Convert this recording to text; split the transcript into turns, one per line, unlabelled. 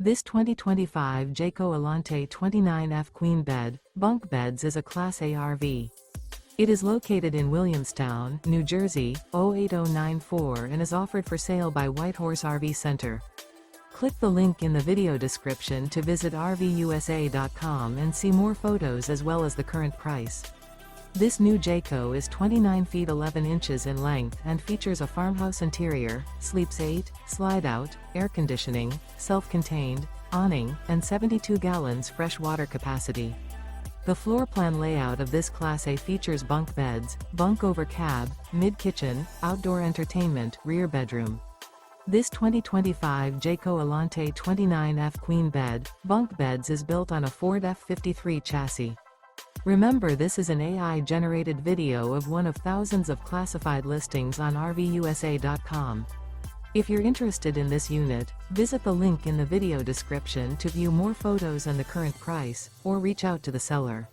This 2025 Jayco Alante 29F Queen Bed, Bunk Beds is a Class A RV. It is located in Williamstown, New Jersey, 08094 and is offered for sale by Whitehorse RV Center. Click the link in the video description to visit RVUSA.com and see more photos as well as the current price. This new Jayco is 29 feet 11 inches in length and features a farmhouse interior, sleeps 8, slide-out, air conditioning, self-contained, awning, and 72 gallons fresh water capacity. The floor plan layout of this Class A features bunk beds, bunk over cab, mid-kitchen, outdoor entertainment, rear bedroom. This 2025 Jayco Alante 29F Queen Bed, Bunk Beds is built on a Ford F53 chassis. Remember, this is an AI-generated video of one of thousands of classified listings on RVUSA.com. If you're interested in this unit, visit the link in the video description to view more photos and the current price, or reach out to the seller.